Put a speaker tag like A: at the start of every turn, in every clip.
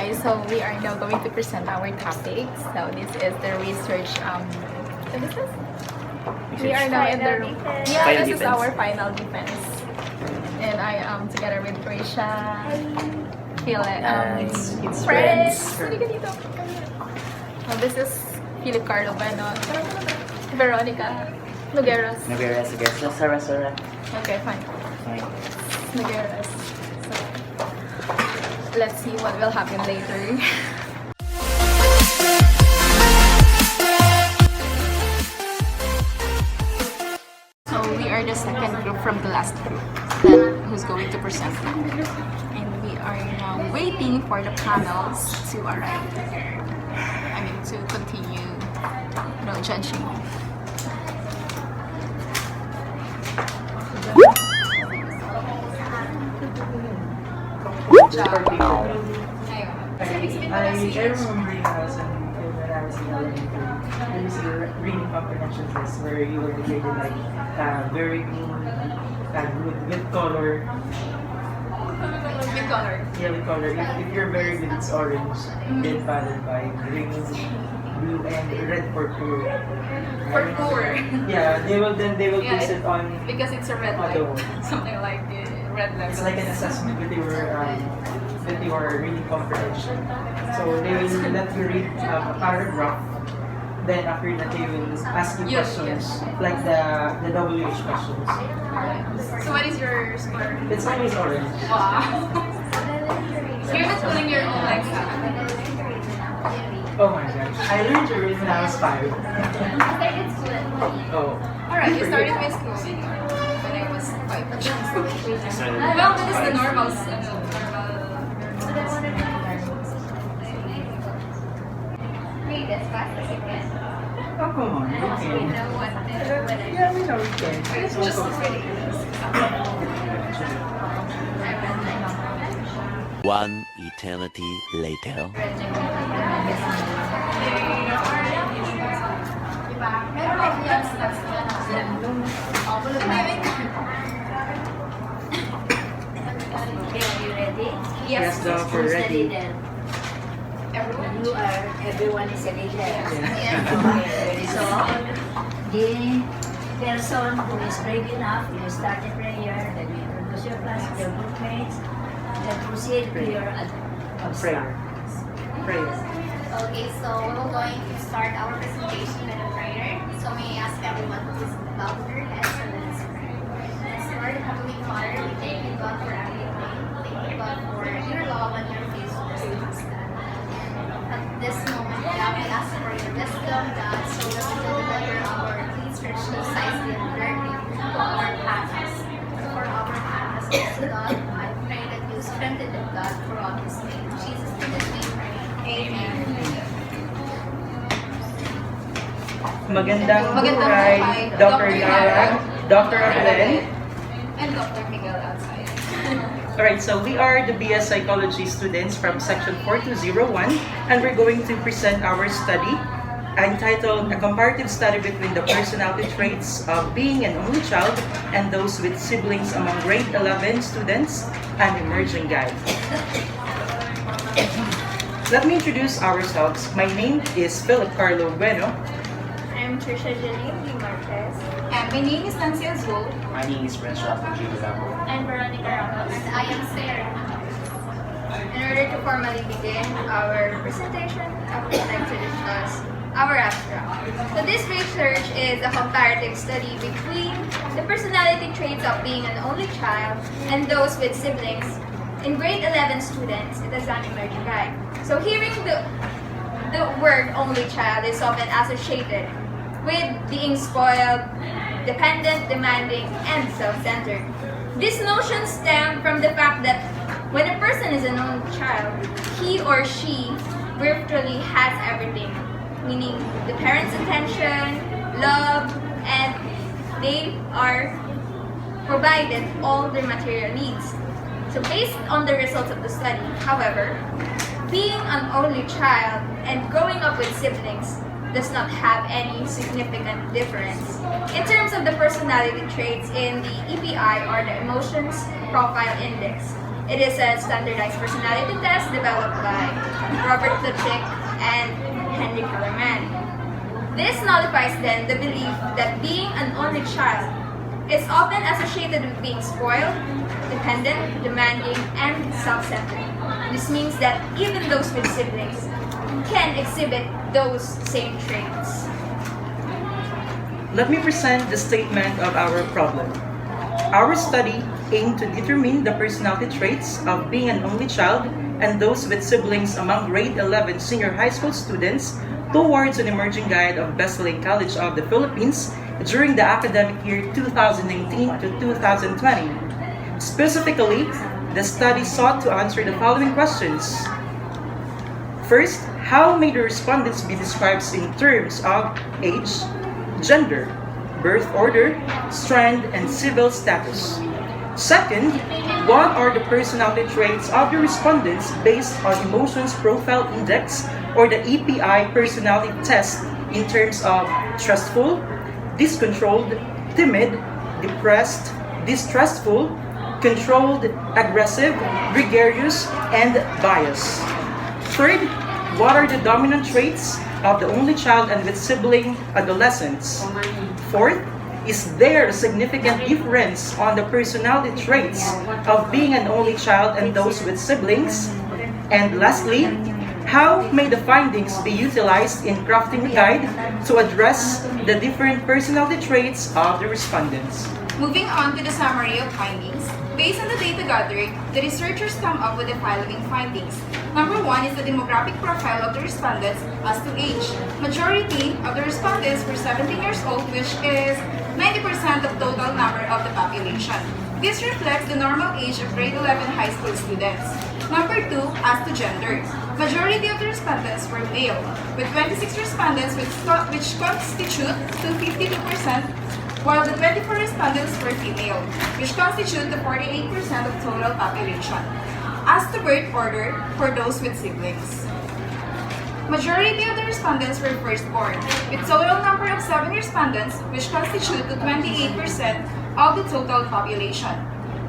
A: guys, so we are now going to present our topic. So this is the research. What is this? We are now in the
B: Final
A: this is
B: defense.
A: our final defense, and I am together with Risha, Phil,
B: It's
A: Fred.
B: friends.
A: Halika dito. This is Philip Carlo Bueno, Veronica Nogueras.
B: Nogueras, I guess. Sarah.
A: Okay, fine.
B: Fine.
A: Nogueras. So let's see what will happen later. So we are the second group from the last group who's going to present. And we are now waiting for the panels to arrive. I mean to continue judging.
C: I remember you guys when I was in elementary. There was a reading comprehension test where you were graded like very good with color.
A: With color.
C: Yeah, with color. If you're very good, it's orange. Then followed by green, blue, and red for poor.
A: For poor.
C: Yeah, they will
A: Yeah,
C: place it on.
A: Because it's a red light.
C: Although-
A: Something like the red level.
C: It's like an assessment with your reading comprehension. So they will let you read a paragraph. Then after that, they will ask you
A: Yes,
C: questions like the WH questions.
A: So what is your score?
C: It's always orange.
A: Wow. So you're not pulling your own legs out.
C: Oh my gosh! I learned to read when I was 5. Oh.
A: Alright, you started with school when I was 5.
B: Started
A: Well, that is the normal.
D: Read as fast as you can.
C: Oh come on, you
D: We
C: can.
D: know what the
C: Yeah, we know we can.
A: It's just ridiculous.
E: One eternity later.
D: Okay, are you ready?
C: Yes, Doc, we're
D: Who's the
C: ready.
D: leader?
A: Everyone.
D: You are, everyone is a leader.
C: Yeah.
D: Okay, so the person who is brave enough, you start a prayer, then you introduce your class, your groupmates, then proceed to your
C: Prayer. Prayer.
F: Okay, so we will going to start our presentation with a prayer. So may I ask everyone to please bow their heads and let us pray. Let's Lord, Heavenly Father, we thank you, God, for everything. Thank you, God, for your love and your faithfulness to us, God. At this moment, God, we ask for your wisdom, God, so that we will deliver our clean spiritual size and learning to our paths. For our paths, God, I pray that you strengthen them, God, for all this name. In Jesus' name, we pray. Amen.
C: Magandang
A: Magandang
C: buhay,
A: buhay,
C: Dr.
A: Dr.
C: Lara,
A: Lara,
C: Dr. Abel.
A: And Dr. Miguel outside.
C: Alright, so we are the BS Psychology students from section 4201 and we're going to present our study entitled A Comparative Study Between the Personality Traits of Being an Only Child and Those with Siblings Among Grade 11 Students, an Emerging Guide. Let me introduce ourselves. My name is Philip Carlo Bueno.
F: I'm Trisha Janine D. Marquez.
A: And my name is Nancy Azul.
B: My name is Prince Rafa Givalamo.
F: I'm Veronica Ramos. And I am Sarah. In order to formally begin our presentation, I would like to discuss our abstract. So this research is a comparative study between the personality traits of being an only child and those with siblings. In grade 11 students, it is an emerging guide. So hearing the word only child is often associated with being spoiled, dependent, demanding, and self-centered. This notion stems from the fact that when a person is an only child, he or she virtually has everything, meaning the parents' attention, love, and they are provided all their material needs. So based on the results of the study, however, being an only child and growing up with siblings does not have any significant difference in terms of the personality traits in the EPI or the Emotions Profile Index. It is a standardized personality test developed by Robert Plutchik and Henry Kellerman. This nullifies then the belief that being an only child is often associated with being spoiled, dependent, demanding, and self-centered. This means that even those with siblings can exhibit those same traits.
C: Let me present the statement of our problem. Our study aimed to determine the personality traits of being an only child and those with siblings among grade 11 senior high school students towards an emerging guide of best-selling College of the Philippines during the academic year 2019 to 2020. Specifically, the study sought to answer the following questions. First, how may the respondents be described in terms of age, gender, birth order, strand, and civil status? Second, what are the personality traits of the respondents based on Emotions Profile Index or the EPI personality test in terms of trustful, discontrolled, timid, depressed, distrustful, controlled, aggressive, gregarious, and biased? Third, what are the dominant traits of the only child and with sibling adolescents? Fourth, is there a significant difference on the personality traits of being an only child and those with siblings? And lastly, how may the findings be utilized in crafting a guide to address the different personality traits of the respondents?
A: Moving on to the summary of findings. Based on the data gathered, the researchers come up with the following findings. Number 1 is the demographic profile of the respondents as to age. Majority of the respondents were 17 years old, which is 90% of total number of the population. This reflects the normal age of grade 11 high school students. Number 2, as to gender. Majority of the respondents were male, with 26 respondents which constitute to 52%, while the 24 respondents were female, which constitute the 48% of total population. As to birth order for those with siblings. Majority of the respondents were firstborn, with total number of 7 respondents, which constitute to 28% of the total population.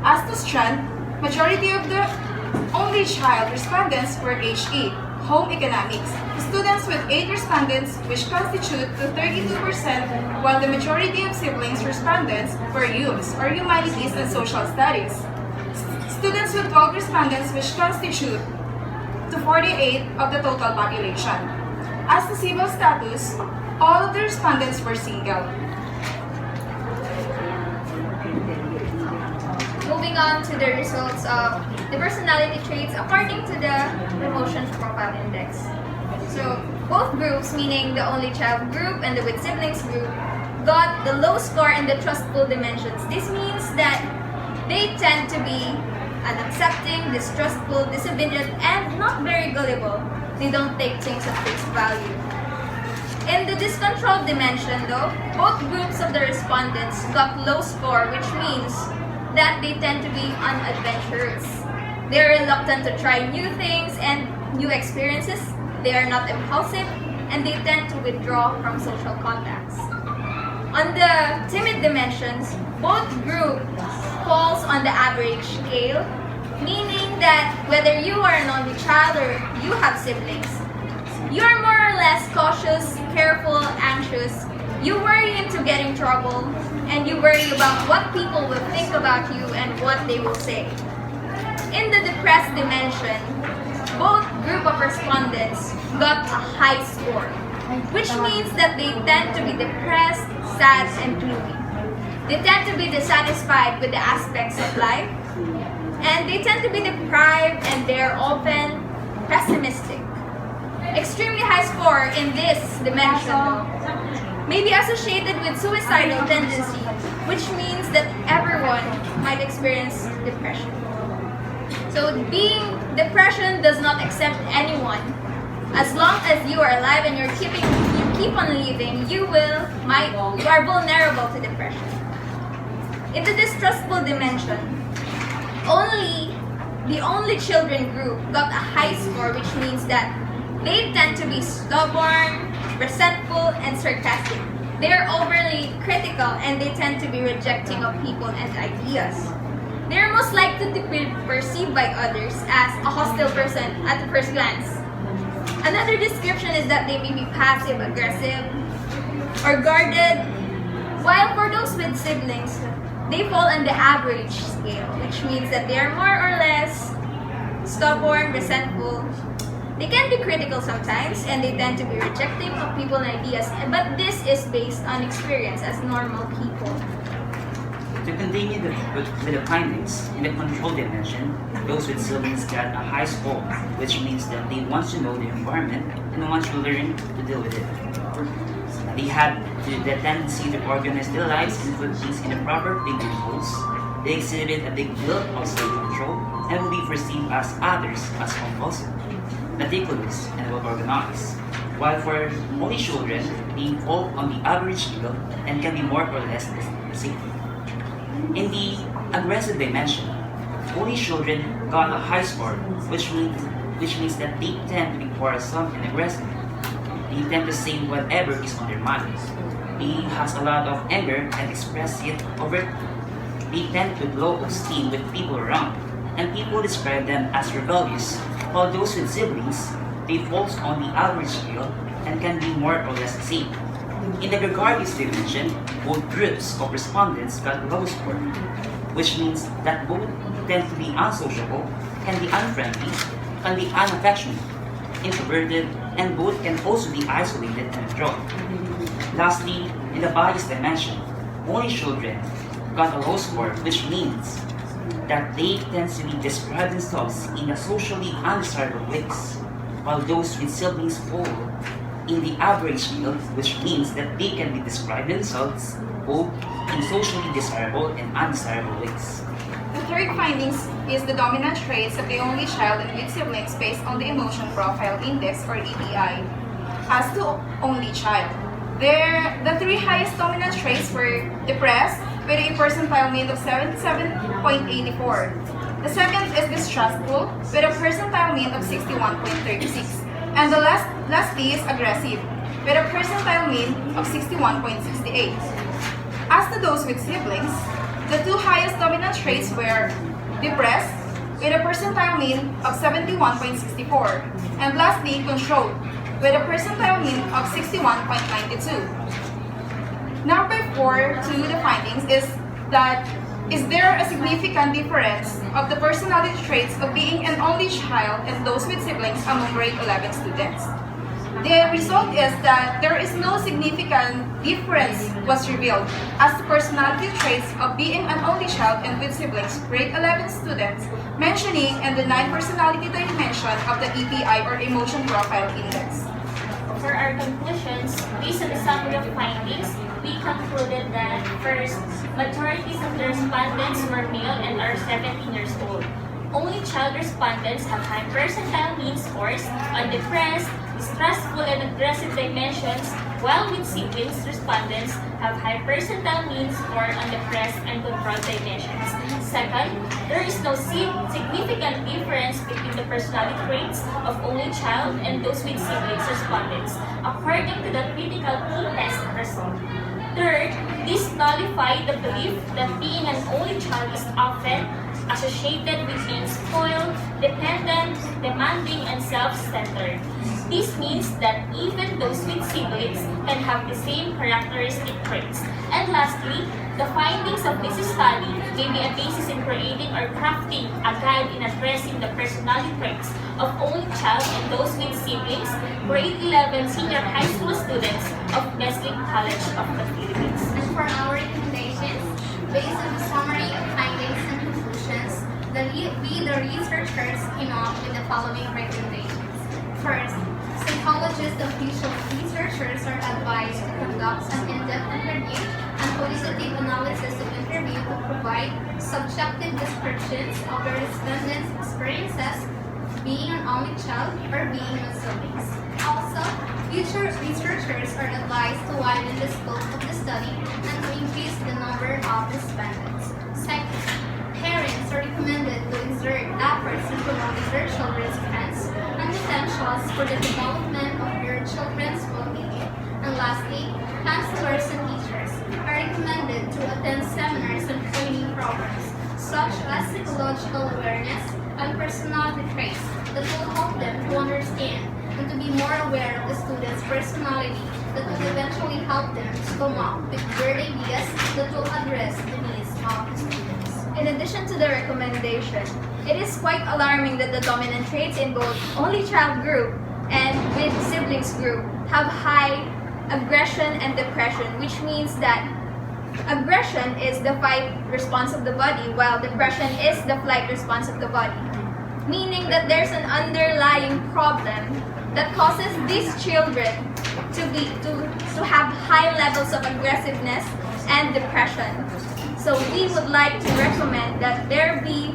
A: As to strand, majority of the only child respondents were age 8, home economics, students with 8 respondents, which constitute to 32%, while the majority of siblings respondents were HUMS, or humanities and social studies. Students with 12 respondents, which constitute to 48 of the total population. As to civil status, all of the respondents were single.
F: Moving on to the results of the personality traits according to the Emotions Profile Index. So both groups, meaning the only child group and the with siblings group, got the low score in the trustful dimensions. This means that they tend to be unaccepting, distrustful, disobedient, and not very gullible. They don't take things at face value. In the discontrolled dimension though, both groups of the respondents got low score, which means that they tend to be unadventurous. They are reluctant to try new things and new experiences. They are not impulsive, and they tend to withdraw from social contacts. On the timid dimensions, both groups falls on the average scale, meaning that whether you are an only child or you have siblings, you are more or less cautious, careful, anxious. You worry into getting trouble, and you worry about what people will think about you and what they will say. In the depressed dimension, both group of respondents got a high score, which means that they tend to be depressed, sad, and gloomy. They tend to be dissatisfied with the aspects of life, and they tend to be deprived, and they're often pessimistic. Extremely high score in this dimension, though, may be associated with suicidal tendency, which means that everyone might experience depression. So being depression does not accept anyone. As long as you are alive and you keep on living, you are vulnerable to depression. In the distrustful dimension, the only children group got a high score, which means that they tend to be stubborn, resentful, and sarcastic. They are overly critical, and they tend to be rejecting of people and ideas. they are most likely to be perceived by others as a hostile person at the first glance. Another description is that they may be passive, aggressive, or guarded, while for those with siblings, they fall on the average scale, which means that they are more or less stubborn, resentful. They can be critical sometimes, and they tend to be rejecting of people and ideas, but this is based on experience as normal people.
G: To continue with the findings, in the control dimension, those with siblings got a high score, which means that they want to know the environment and want to learn to deal with it. They had the tendency to organize their lives and put things in the proper thinking rules. They exhibited a big deal of self-control and will be perceived as others as compulsive, meticulous, and well-organized. While for only children, they fall on the average scale and can be more or less the same. In the aggressive dimension, only children got a high score, which means that they tend to be quarrelsome and aggressive. They tend to say whatever is on their mind. They has a lot of anger and express it overtly. They tend to low esteem with people around, and people describe them as rebellious, while those with siblings, they fall on the average scale and can be more or less the same. In the gregarious dimension, both groups of respondents got low score, which means that both tend to be unsociable, can be unfriendly, can be unaffectionate, introverted, and both can also be isolated and withdrawn. Lastly, in the bias dimension, only children got a low score, which means that they tend to describe themselves in a socially undesirable ways, while those with siblings fall in the average scale, which means that they can be described themselves both in socially desirable and undesirable ways.
A: The third findings is the dominant traits of the only child and with siblings based on the Emotion Profile Index or EPI. As to only child, the three highest dominant traits were depressed with a percentile mean of 77.84. The second is distrustful with a percentile mean of 61.36. And the lastly is aggressive with a percentile mean of 61.68. As to those with siblings, the two highest dominant traits were depressed with a percentile mean of 71.64 and lastly controlled with a percentile mean of 61.92. Number 4 to the findings is that is there a significant difference of the personality traits of being an only child and those with siblings among grade 11 students? The result is that there is no significant difference was revealed as to personality traits of being an only child and with siblings grade 11 students, mentioning in the 9 personality dimension of the EPI or Emotion Profile Index.
H: For our conclusions, based on the summary of findings, we concluded that first, majorities of the respondents were male and are 17 years old. Only child respondents have high percentile mean scores on depressed, distrustful, and aggressive dimensions, while with siblings respondents have high percentile mean score on depressed and controlled dimensions. Second, there is no significant difference between the personality traits of only child and those with siblings respondents, according to the critical key test result. Third, this nullified the belief that being an only child is often associated with being spoiled, dependent, demanding, and self-centered. This means that even those with siblings can have the same characteristic traits. And lastly, the findings of this study may be a basis in creating or crafting a guide in addressing the personality traits of only child and those with siblings, grade 11 senior high school students of Nestle College of the Philippines.
F: And for our recommendations, based on the summary of findings and conclusions, the researchers came up with the following recommendations. First, psychologists and official researchers are advised to conduct an in-depth interview and qualitative analysis of interview to provide subjective descriptions of the respondents' experiences being an only child or being with siblings. Also, future researchers are advised to widen the scope of the study and to increase the number of respondents. Second, parents are recommended to exert efforts in promoting their children's strengths and potentials for the development of their children's well-being. And lastly, counselors and teachers are recommended to attend seminars and training programs such as psychological awareness and personality traits that will help them to understand and to be more aware of the student's personality that will eventually help them to come up with great ideas that will address the needs of the students. In addition to the recommendation, it is quite alarming that the dominant traits in both only child group and with siblings group have high aggression and depression, which means that aggression is the fight response of the body, while depression is the flight response of the body. Meaning that there's an underlying problem that causes these children to have high levels of aggressiveness and depression. So we would like to recommend that there be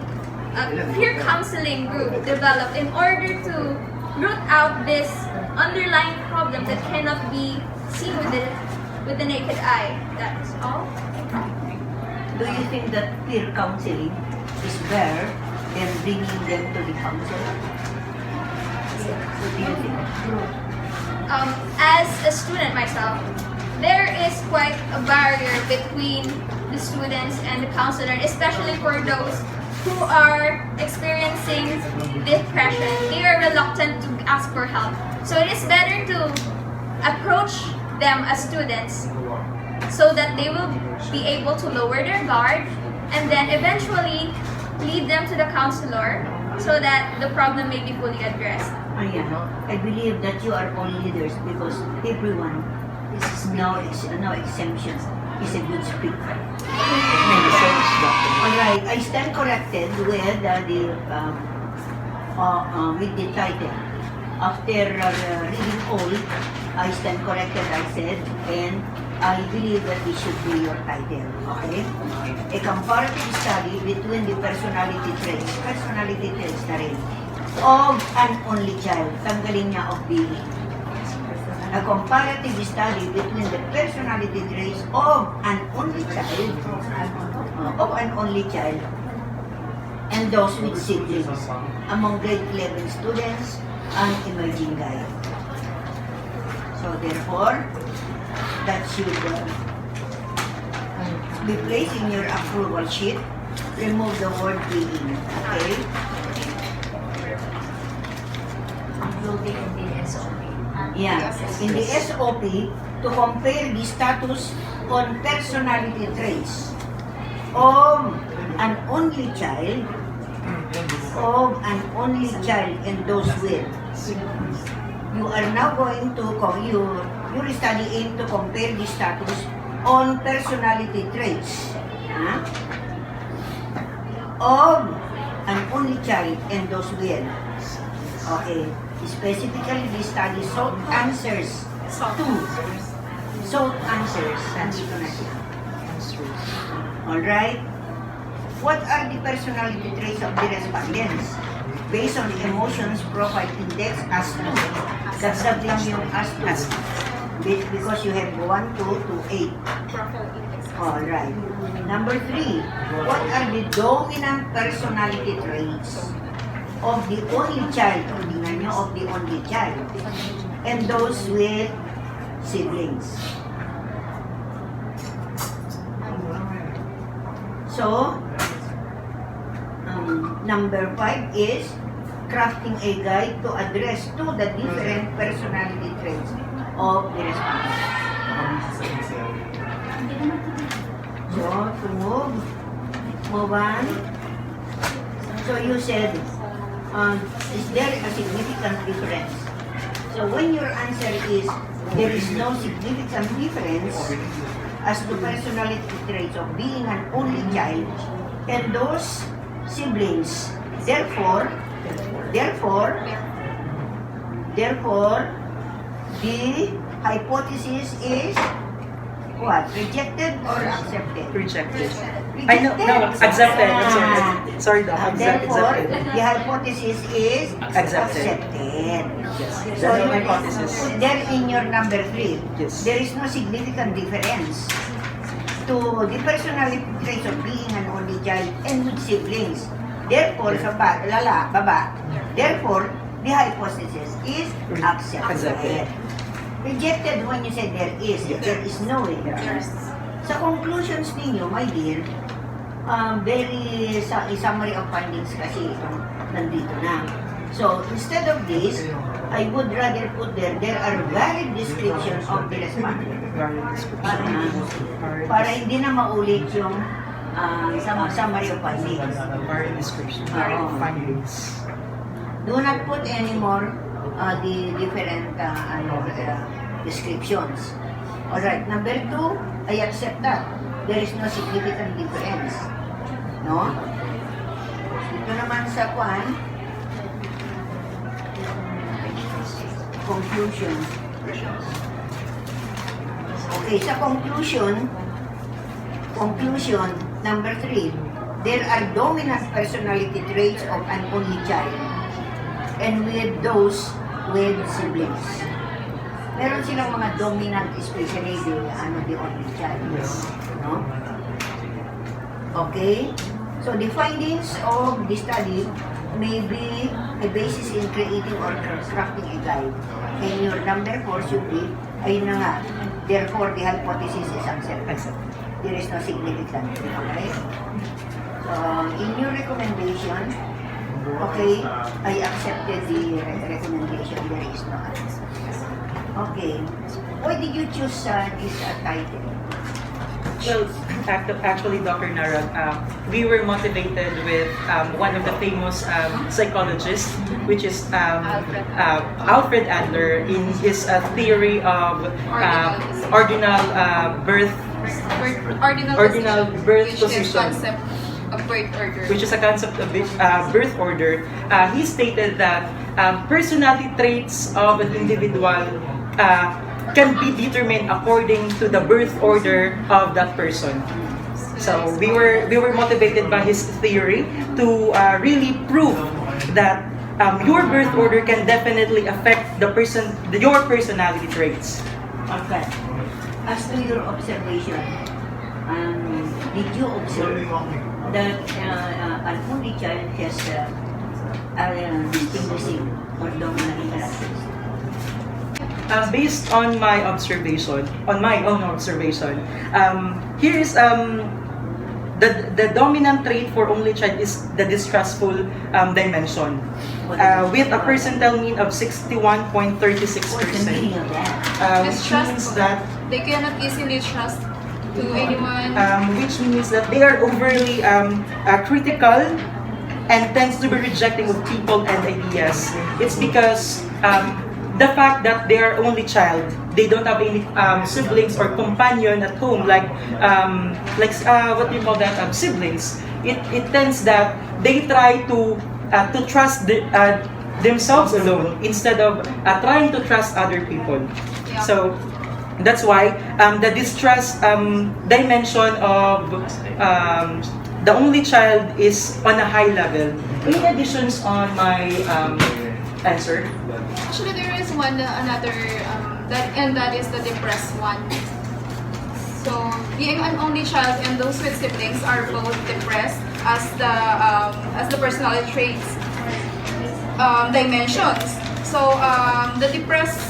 F: a peer counseling group developed in order to root out this underlying problem that cannot be seen with the naked eye. That's all.
D: Do you think that peer counseling is better than bringing them to the counselor? What do you think?
F: As a student myself, there is quite a barrier between the students and the counselor, especially for those who are experiencing depression. They are reluctant to ask for help. So it is better to approach them as students so that they will be able to lower their guard and then eventually lead them to the counselor so that the problem may be fully addressed.
D: I believe that you are all leaders because everyone is no exemption is a good speaker. Alright, I stand corrected with the title. After reading all, I stand corrected, I said, and I believe that this should be your title, okay? A comparative study between the personality traits na rin, of an only child, tanggalin niya of being. A comparative study between the personality traits of an only child, and those with siblings among grade 11 students and emerging guide. So therefore, that should be placed in your approval sheet. Remove the word being, okay?
H: Including in the SOP.
D: Yeah, in the SOP, to compare the status on personality traits of an only child, and those with. You are now going to, you're studying to compare the status on personality traits of an only child and those with. Okay. Specifically, this study sought answers to Alright? What are the personality traits of the respondents? Based on the emotions profile index as 2. That's the lang yung as 2. Because you have 1, 2 to 8. Alright. Number 3. What are the dominant personality traits of the only child, of the only child, and those with siblings? So, number 5 is crafting a guide to address to the different personality traits of the respondent. So, to move on. So you said, is there a significant difference? So when your answer is, there is no significant difference as to personality traits of being an only child and those siblings. Therefore, the hypothesis is what? Rejected or accepted?
C: Rejected. I know, no, accepted. I'm sorry, Doc.
D: Therefore,
C: Accepted.
D: the hypothesis is
C: Accepted.
D: accepted.
C: So,
D: you
C: hypothesis.
D: put there in your number 3.
C: Yes.
D: There is no significant difference to the personality traits of being an only child and with siblings. Therefore, sa baba. Therefore, the hypothesis is accepted. Rejected when you say there is no way. Sa conclusions ninyo, my dear, very summary of findings kasi itong nandito na. So, instead of this, I would rather put there are valid descriptions of the respondent. Para hindi na maulit yung summary of findings.
C: Varied description.
D: Oo.
C: Findings.
D: Do not put any more the different descriptions. Alright, number 2, I accept that. There is no significant difference. No? Ito naman sa conclusion. Okay, sa conclusion, number 3, there are dominant personality traits of an only child and with those with siblings. Meron silang mga dominant, especially the only child.
C: Yes.
D: No? Okay? So the findings of the study may be a basis in creating or constructing a guide. And your number 4 should be, ayun na nga, therefore the hypothesis is accepted. There is no significance. Okay? So, in your recommendation, okay, I accepted the recommendation. There is no answer. Okay. Why did you choose this title?
C: Well, actually, Dr. Narag, we were motivated with one of the famous psychologists, which is Alfred Adler, in his theory of ordinal birth
A: Ordinal
C: birth
A: which is
C: position.
A: concept of birth order.
C: Which is a concept of birth order. He stated that personality traits of an individual can be determined according to the birth order of that person. So we were motivated by his theory to really prove that your birth order can definitely affect your personality traits.
D: Okay. As to your observation, did you observe that an only child has distinguishing or dominant characteristics?
C: Based on my observation, here is the dominant trait for only child is the distrustful dimension, with a percentile mean of 61.36%.
D: What's the meaning of that?
C: Which means that
A: They cannot easily trust to anyone.
C: which means that they are overly critical and tends to be rejecting of people and ideas. It's because the fact that they are only child, they don't have any siblings or companion at home, like what do you call that, siblings. It tends that they try to trust themselves alone instead of trying to trust other people.
A: Yeah.
C: So that's why the distrust dimension of the only child is on a high level. Any additions on my answer?
A: Actually, there is another that is the depressed one. So, being an only child and those with siblings are both depressed as the personality traits dimensions. So, the depressed,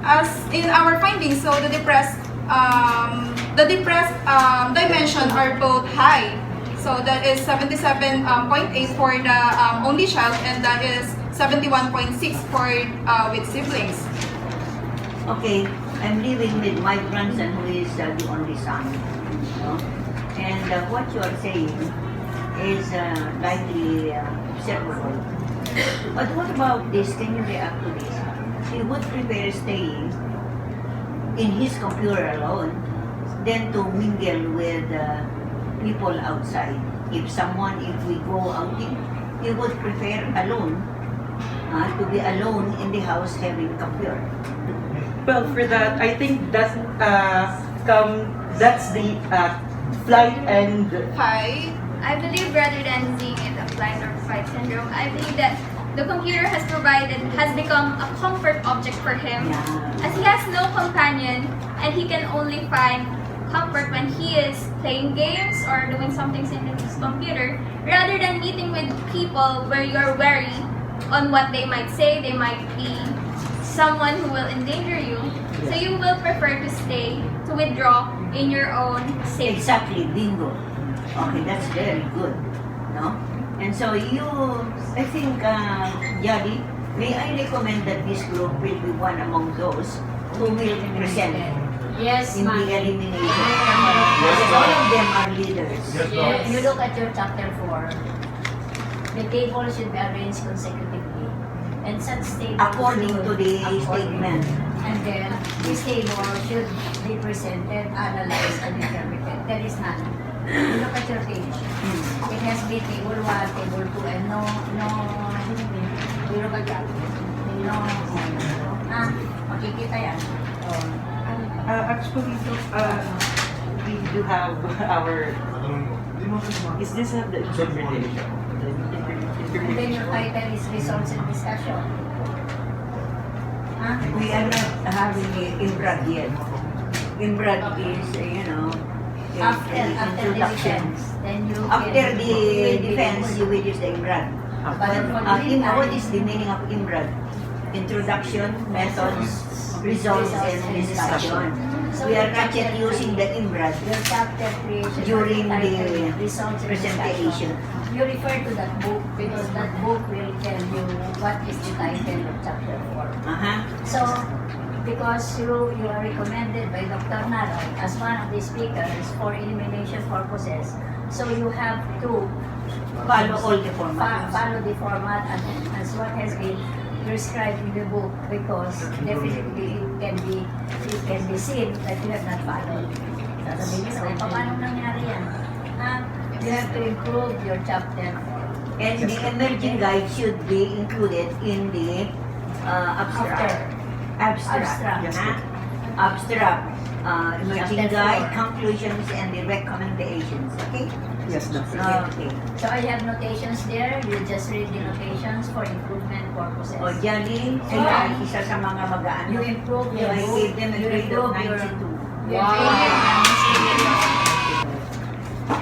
A: as in our findings, so the depressed dimension are both high. So that is 77.8 for the only child, and that is 71.6 for with siblings.
D: Okay, I'm living with my grandson who is the only son. No? And what you are saying is likely observable. But what about this? Can you react to this? He would prefer staying in his computer alone than to mingle with people outside. If we go outing, he would prefer alone, to be alone in the house having computer.
C: Well, for that, I think that's the flight and
A: High.
F: I believe rather than seeing it a flight or fight syndrome, I believe that the computer has become a comfort object for him, as he has no companion and he can only find comfort when he is playing games or doing something in his computer, rather than meeting with people where you're wary on what they might say. They might be someone who will endanger you, so you will prefer to withdraw in your own safety.
D: Exactly, bingo. Okay, that's very good. No? And so you, I think, Yadi, may I recommend that this group will be one among those who will present
I: Yes,
D: in the
I: ma'am.
D: elimination. Because all of them are leaders.
I: Yes. You look at your chapter 4. The table should be arranged consecutively. And such table
D: According
I: should-
D: to the
I: according-
D: statement.
I: And then, this table should be presented, analyzed, and interpreted. There is none. You look at your page. It has been table 1, table 2, and no, you look at that. No, makikita yan. Oh.
C: Actually, we do have our. Is this the interpretation?
I: And then your title is results and discussion.
D: We are not having IMBRAD yet. IMBRAD is,
I: After the
D: introduction.
I: defense, then you
D: After
I: can-
D: the defense, you will use the IMBRAD.
I: But
D: What is the meaning of IMBRAD? Introduction, methods, results, and discussion. We are not yet using the IMBRAD
I: Your chapter creation
D: during
I: title,
D: the
I: results and
D: presentation.
I: discussion. You refer to that book because that book will tell you what is the title of chapter 4. So, because you are recommended by Dr. Naroy as one of the speakers for elimination purposes, so you have to
D: Follow all the formats.
I: follow the format and as what has been prescribed in the book, because definitely it can be seen that you have not followed. Sasabihin mo, paano nangyari yan? You have to improve your chapter.
D: And the emerging guide should be included in the abstract. Abstract.
C: Yes,
D: ha? Abstract. Emerging
I: Chapter
D: guide,
I: 4.
D: conclusions, and the recommendations. Okay?
C: Yes, Doctor.
D: Okay.
I: So I have notations there. You just read the notations for improvement purposes.
D: O, Jolly, sila ay isa sa mga mag-aano.
I: You improve your
D: I
I: book.
D: gave them a
I: You
D: grade of
I: improve your
D: 92.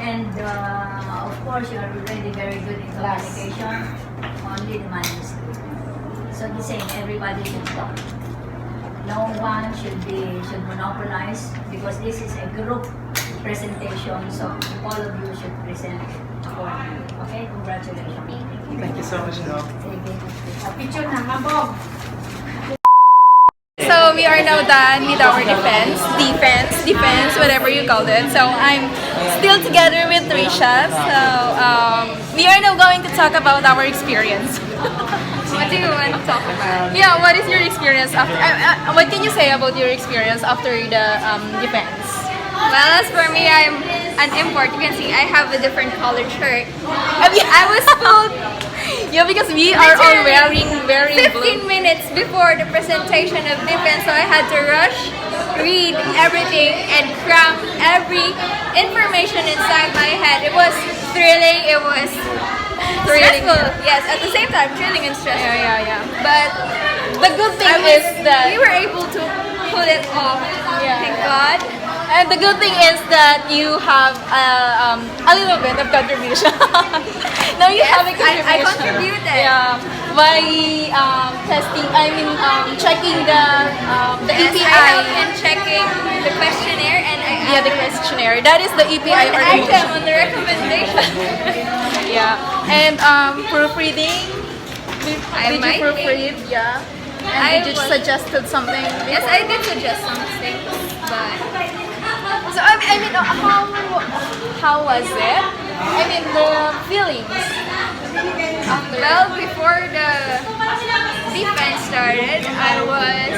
I: And of course, you are already very good in communication. Only the manuscript. So the same, everybody should talk. No one should monopolize, because this is a group presentation. So all of you should present accordingly. Okay, congratulations.
C: Thank you so much, Doc.
I: Sige. Picture na, mabog.
A: So we are now done with our defense, whatever you called it. So I'm still together with Trisha. So we are now going to talk about our experience. What do you want to talk about? Yeah, what is your experience after? What can you say about your experience after the defense?
F: Well, as for me, I'm an import. You can see I have a different colored shirt. I was told
A: Yeah, because we are all wearing very
F: 15 minutes before the presentation of defense, so I had to rush, read everything, and cram every information inside my head. It was thrilling. It was stressful. Yes, at the same time, thrilling and stressful.
A: Yeah.
F: But
A: The good thing is that
F: we were able to pull it off.
A: Yeah.
F: Thank God.
A: And the good thing is that you have a little bit of contribution. Now you
F: Yes,
A: have a contribution.
F: I contributed.
A: Yeah, by checking the
F: Yes,
A: EPI.
F: I helped in checking the questionnaire, and I
A: Yeah, the questionnaire. That is the EPI
F: one
A: organization.
F: item on the recommendation.
A: Yeah, and proofreading.
F: I
A: Did you
F: might
A: proofread? Yeah. And
F: I
A: did you
F: was-
A: suggested something?
F: Yes, I did suggest some things, but
A: So how was it? I mean the feelings after.
F: well, before the defense started, I was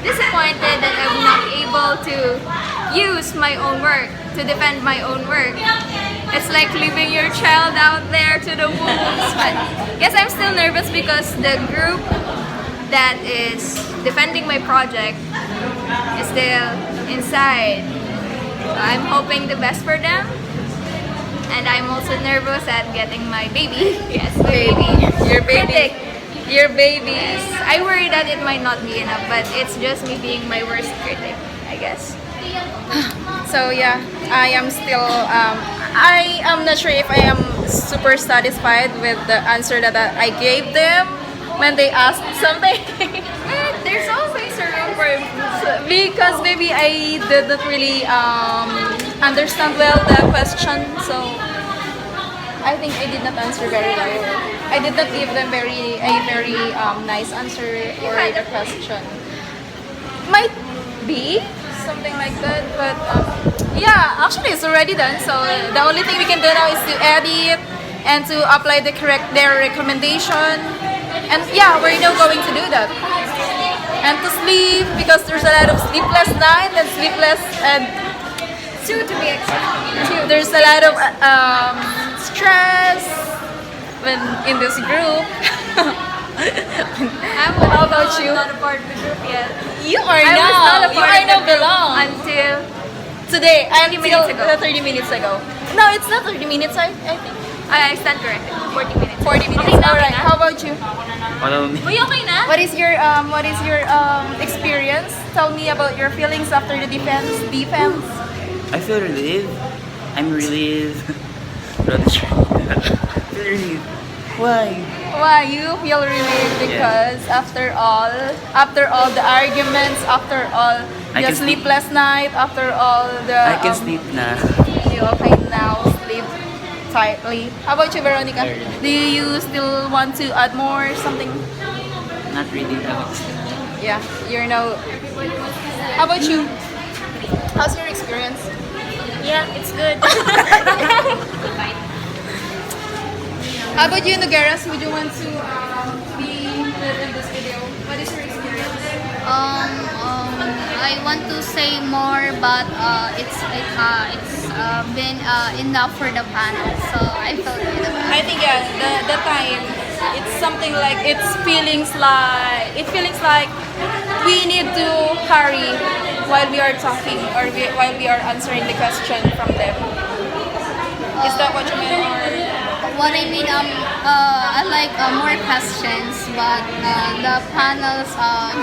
F: disappointed that I was not able to use my own work, to defend my own work. It's like leaving your child out there to the wolves. But yes, I'm still nervous because the group that is defending my project is still inside. I'm hoping the best for them. And I'm also nervous at getting my baby. Yes, baby.
A: Your baby.
F: Your babies. I worry that it might not be enough, but it's just me being my worst critic, I guess.
A: So yeah, I am still. I am not sure if I am super satisfied with the answer that I gave them when they asked something.
F: But there's always a room for improvement.
A: Because maybe I didn't really understand well the question, so I think I did not answer very well. I did not give them a very nice answer for the question. Might be something like that, but yeah, actually it's already done. So the only thing we can do now is to edit and to apply their recommendation. And yeah, we're now going to do that. And to sleep because there's a lot of sleepless night and sleepless and
F: Two to be exact.
A: there's a lot of stress when in this group. How about you?
F: I'm not a part of the group yet.
A: You are
F: I was
A: now.
F: not a
A: You
F: part
A: are
F: of the
A: now
F: group
A: belong.
F: until
A: Today,
F: 30 minutes ago.
A: 30 minutes ago. No, it's not 30 minutes. I think
F: I stand corrected. 40 minutes.
A: 40 minutes.
F: Okay na,
A: All right.
F: okay na?
A: How about you?
G: Follow me.
F: Uy, okay na?
A: What is your experience? Tell me about your feelings after the defense.
G: I feel relieved. I'm relieved. Rather I feel relieved. Why?
A: Why you feel relieved? Because after all the arguments, after all
G: I
A: the
G: can sleep.
A: sleepless night, after all the
G: I can sleep na.
A: you okay now, sleep tightly. How about you, Veronica? Do you still want to add more something?
G: Not really. I want to sleep.
A: Yeah, you're now. How about you? How's your experience?
F: Yeah, it's good.
A: How about you, Nogueras? Would you want to be in this video? What is your experience?
J: I want to say more, but it's been enough for the panel, so I feel good about it.
A: I think yeah, the time it's something like it feelings like we need to hurry while we are talking or while we are answering the question from them. Is that what you mean? Or
J: What I mean, I like more questions, but the panels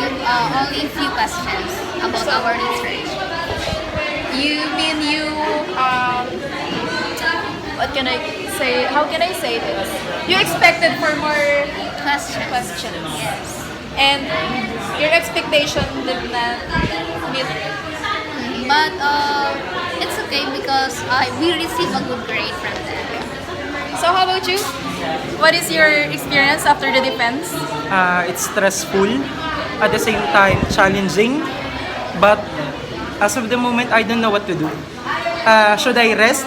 J: give only few questions about our research.
A: you mean you what can I say? How can I say this? You expected for more questions.
J: Yes.
A: And your expectation did not meet.
J: But it's okay because we receive a good grade from them.
A: So how about you? What is your experience after the defense?
C: It's stressful, at the same time challenging, but as of the moment, I don't know what to do. Should I rest?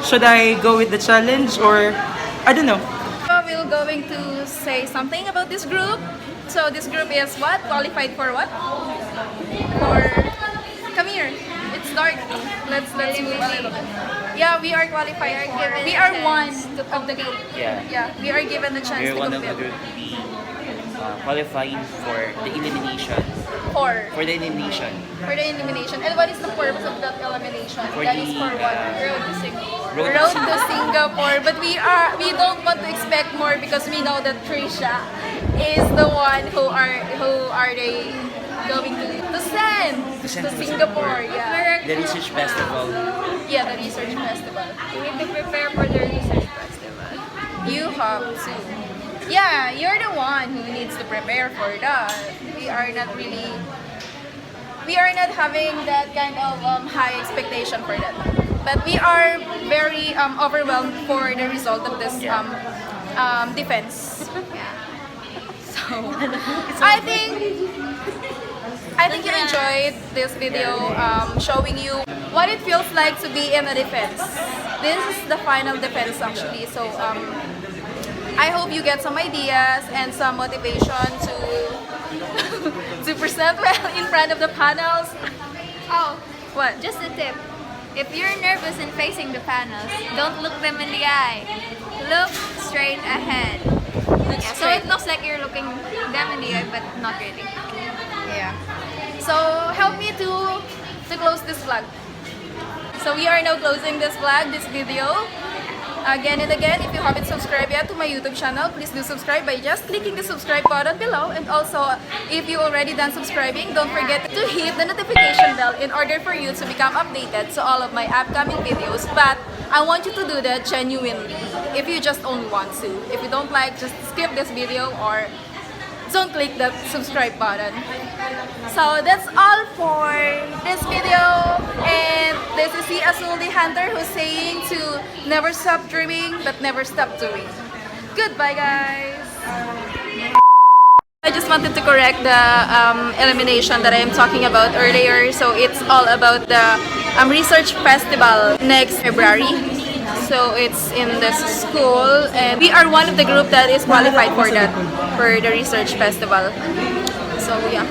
C: Should I go with the challenge, or I don't know.
A: We're going to say something about this group. So this group is what? Qualified for what? For come here. It's dark. Let's move a little bit. Yeah, we are qualified. We are one of the group.
G: Yeah.
A: Yeah, we are given the chance
G: We're
A: to
G: one of the
A: compete.
G: group to be qualifying for the elimination.
A: For
G: The elimination.
A: And what is the purpose of that elimination?
G: For
A: That is
G: the,
A: for what?
G: Road to
A: Road to Singapore. But we don't want to expect more because we know that Trisha is the one who are they going to send
G: To send
A: to
G: to
A: Singapore.
G: Singapore.
A: Yeah.
G: The research festival.
A: Yeah, the research festival.
F: We need to prepare for the research festival.
A: You have to. Yeah, you're the one who needs to prepare for that. We are not having that kind of high expectation for that. But we are very overwhelmed for the result of this defense. So I think you enjoyed this video showing you what it feels like to be in a defense. This is the final defense actually. So I hope you get some ideas and some motivation to to present well in front of the panels.
F: Oh,
A: What?
F: just a tip. If you're nervous in facing the panels, don't look them in the eye. Look straight ahead. Yeah, so it looks like you're looking them in the eye, but not really.
A: Yeah. So help me to close this vlog. So we are now closing this vlog, this video. Again and again, if you haven't subscribed yet to my YouTube channel, please do subscribe by just clicking the subscribe button below. And also, if you already done subscribing, don't forget to hit the notification bell in order for you to become updated to all of my upcoming videos. But I want you to do that genuinely, if you just only want to. If you don't like, just skip this video or don't click the subscribe button. So that's all for this video, and This is C. Azuli Hunter who's saying to never stop dreaming but never stop doing. Goodbye, guys. I just wanted to correct the elimination that I am talking about earlier. So it's all about the research festival next February. So it's in this school, and we are one of the group that is qualified for that, for the research festival. So yeah.